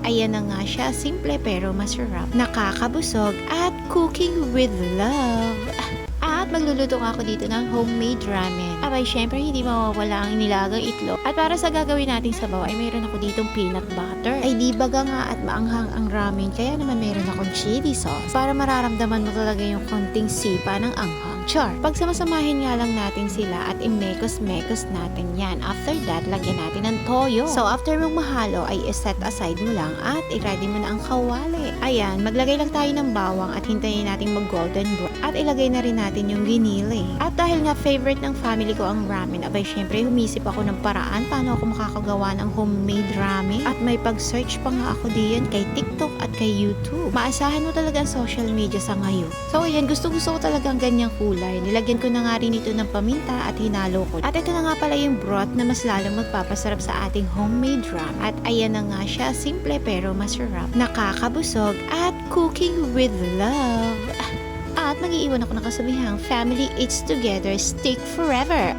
ayan na nga siya, simple pero masarap, nakakabusog at cooking with love. At magluluto nga ako dito ng homemade ramen. Abay, syempre hindi mawawala ang nilagang itlog. At para sa gagawin nating sabaw ay mayroon ako ditong peanut butter. Ay di baga nga at maanghang ang ramen, kaya naman mayroon akong chili sauce para mararamdaman mo talaga yung konting sipa ng anghang. Char, pagsamasamahin nga lang natin sila at imekos-mekos natin yan. After that, lagyan natin ng toyo. So after mong mahalo ay iset aside mo lang at i-ready mo na ang kawali. Ayan, maglagay lang tayo ng bawang at hintayin natin mag-golden brown. At ilagay na rin natin yung ginili. At dahil nga favorite ng family ko ang ramen, abay syempre humisip ako ng paraan paano ako makakagawa ng homemade ramen. At may pag-search pa nga ako diyan kay TikTok at kay YouTube. Maasahan mo talaga ang social media sa ngayon. So ayan, gusto-gusto ko talagang ganyang kulay. Nilagyan ko na nga rin ito ng paminta at hinalo ko. At ito na nga pala yung broth na mas lalong magpapasarap sa ating homemade ramen. At ayan na nga siya, simple pero masarap, nakakabusog at cooking with love. At mag-iiwan ako ng kasabihang family eats together, stick forever.